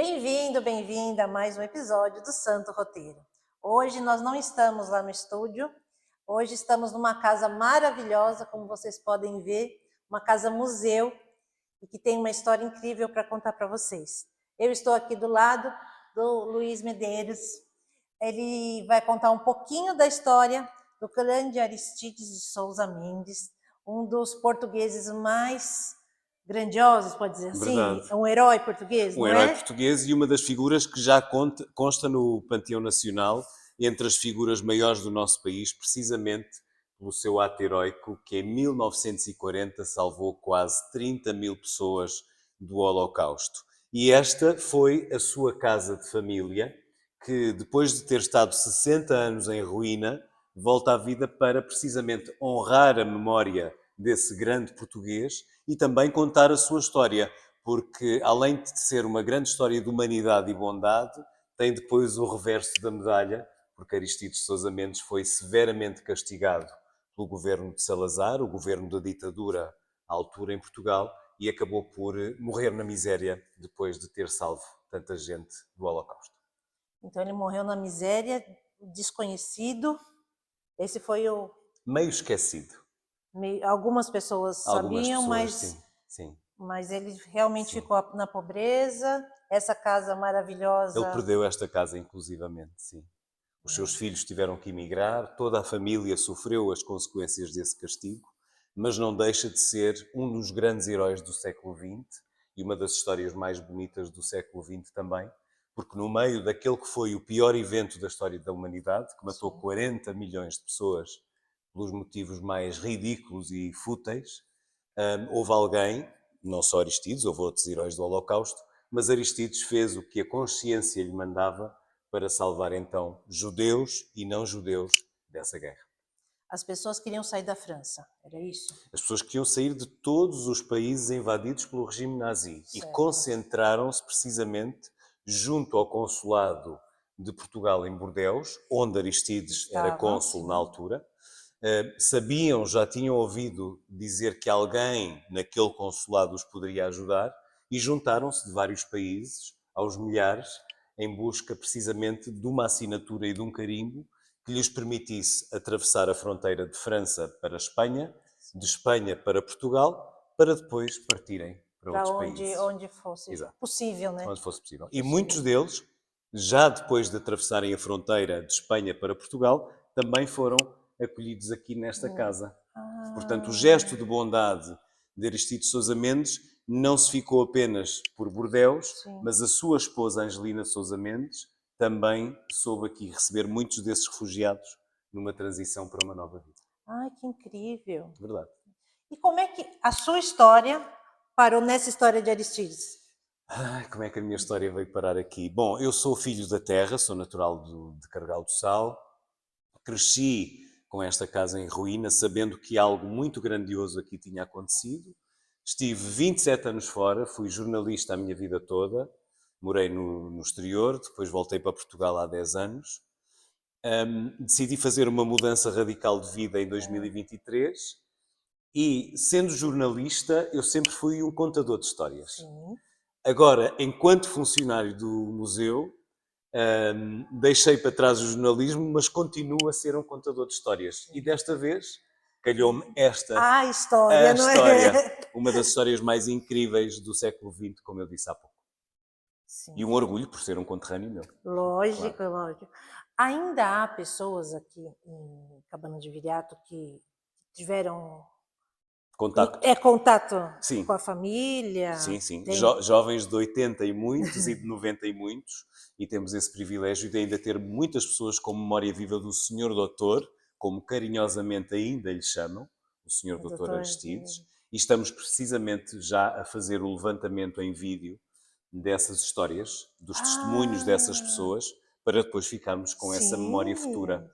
Bem-vindo, bem-vinda a mais um episódio do Santo Roteiro. Hoje nós não estamos lá no estúdio, hoje estamos numa casa maravilhosa, como vocês podem ver, uma casa museu e que tem uma história incrível para contar para vocês. Eu estou aqui do lado do Luiz Medeiros, ele vai contar um pouquinho da história do grande Aristides de Souza Mendes, um dos portugueses mais grandiosos, pode dizer assim, Verdade. um herói português, Um não herói é? português e uma das figuras que já consta no Panteão Nacional entre as figuras maiores do nosso país, precisamente pelo seu ato heroico que em 1940 salvou quase 30 mil pessoas do Holocausto. E esta foi a sua casa de família, que depois de ter estado 60 anos em ruína, volta à vida para precisamente honrar a memória desse grande português e também contar a sua história, porque além de ser uma grande história de humanidade e bondade, tem depois o reverso da medalha, porque Aristides Sousa Mendes foi severamente castigado pelo governo de Salazar, o governo da ditadura à altura em Portugal, e acabou por morrer na miséria depois de ter salvo tanta gente do Holocausto. Então ele morreu na miséria, desconhecido. Esse foi o... Meio esquecido. Algumas pessoas Algumas sabiam, pessoas, sim, sim. mas ele realmente Sim. ficou na pobreza. Essa casa Ele maravilhosa. perdeu esta casa, inclusivamente, sim. Os seus filhos tiveram que emigrar, toda a família sofreu as consequências desse castigo, mas não deixa de ser um dos grandes heróis do século XX e uma das histórias mais bonitas do século XX também, porque no meio daquele que foi o pior evento da história da humanidade, que matou 40 milhões de pessoas pelos motivos mais ridículos e fúteis, houve alguém, não só Aristides, houve outros heróis do Holocausto, mas Aristides fez o que a consciência lhe mandava para salvar então judeus e não judeus dessa guerra. As pessoas queriam sair da França, era isso? As pessoas queriam sair de todos os países invadidos pelo regime nazi e Certo. concentraram-se precisamente junto ao consulado de Portugal em Bordeus, onde Aristides era cônsul na altura. Sabiam, já tinham ouvido dizer que alguém naquele consulado os poderia ajudar e juntaram-se de vários países, aos milhares, em busca precisamente de uma assinatura e de um carimbo que lhes permitisse atravessar a fronteira de França para a Espanha, de Espanha para Portugal, para depois partirem para outros países. Onde fosse possível, né? Onde fosse possível. E muitos deles, já depois de atravessarem a fronteira de Espanha para Portugal, também foram acolhidos aqui nesta casa. Portanto, o gesto de bondade de Aristides Sousa Mendes não se ficou apenas por Bordeus, mas a sua esposa Angelina Sousa Mendes também soube aqui receber muitos desses refugiados numa transição para uma nova vida. Ai, que incrível! Verdade. E como é que a sua história parou nessa história de Aristides? Como é que a minha história veio parar aqui? Bom, eu sou filho da terra, sou natural de Carregal do Sal, cresci com esta casa em ruína, sabendo que algo muito grandioso aqui tinha acontecido. Estive 27 anos fora, fui jornalista a minha vida toda, morei no exterior, depois voltei para Portugal há 10 anos. Decidi fazer uma mudança radical de vida em 2023 e, sendo jornalista, eu sempre fui um contador de histórias. Sim. Agora, enquanto funcionário do museu, deixei para trás o jornalismo, mas continuo a ser um contador de histórias. E desta vez, calhou-me esta história, não é? Uma das histórias mais incríveis do século XX, como eu disse há pouco. Sim. E um orgulho por ser um conterrâneo meu. Lógico, claro. Lógico. Ainda há pessoas aqui em Cabana de Viriato que tiveram contato Sim. Com a família? Sim, sim. Jovens de 80 e muitos e de 90 e muitos, e temos esse privilégio de ainda ter muitas pessoas com memória viva do Senhor Doutor, como carinhosamente ainda lhe chamam, o Senhor Doutor Aristides, e estamos precisamente já a fazer o levantamento em vídeo dessas histórias, dos testemunhos dessas pessoas, para depois ficarmos com essa memória futura.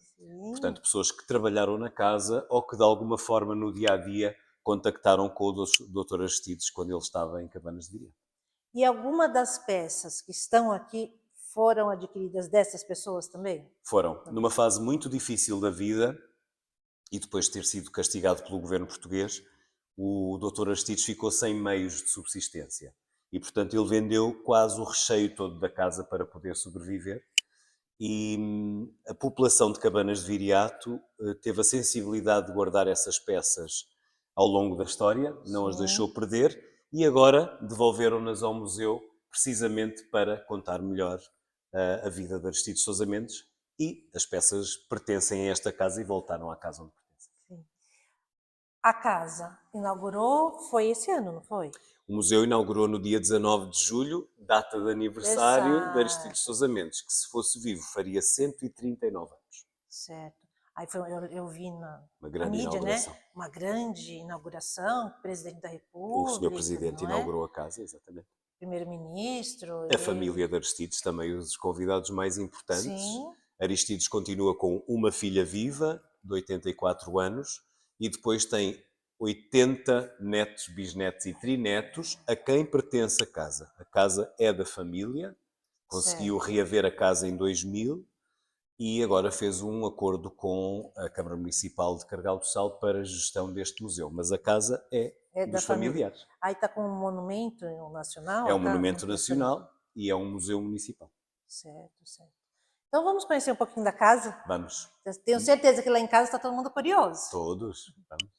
Portanto, pessoas que trabalharam na casa ou que de alguma forma no dia-a-dia contactaram com o Dr. Aristides quando ele estava em Cabanas de Viriato. E alguma das peças que estão aqui foram adquiridas dessas pessoas também? Foram. Numa fase muito difícil da vida, e depois de ter sido castigado pelo governo português, o Dr. Aristides ficou sem meios de subsistência. e, portanto, ele vendeu quase o recheio todo da casa para poder sobreviver. E a população de Cabanas de Viriato teve a sensibilidade de guardar essas peças ao longo da história, não as deixou Sim. perder, e agora devolveram-nas ao museu precisamente para contar melhor a vida de Aristides Sousa Mendes, e as peças pertencem a esta casa e voltaram à casa onde pertencem. Sim. A casa inaugurou, foi esse ano, não foi? O museu inaugurou no dia 19 de julho, data de aniversário de Aristides Exato, Sousa Mendes, que se fosse vivo faria 139 anos. certo. Aí eu vi na Uma a grande mídia, né? inauguração. Uma grande inauguração, presidente da O senhor República, Presidente não é? inaugurou a casa, exatamente. Primeiro-ministro, A família de Aristides, também os convidados mais importantes. sim, Aristides continua com uma filha viva, de 84 anos, e depois tem 80 netos, bisnetos e trinetos, a quem pertence a casa. A casa é da família, conseguiu certo. reaver a casa em 2000 e agora fez um acordo com a Câmara Municipal de Carregal do Sal para a gestão deste museu. Mas a casa é É da dos família. familiares. Aí está com um monumento nacional, É um muito monumento impressionante. nacional e é um museu municipal. Certo, certo. Então vamos conhecer um pouquinho da casa? Vamos. Eu tenho certeza que lá em casa está todo mundo curioso. Todos. Vamos.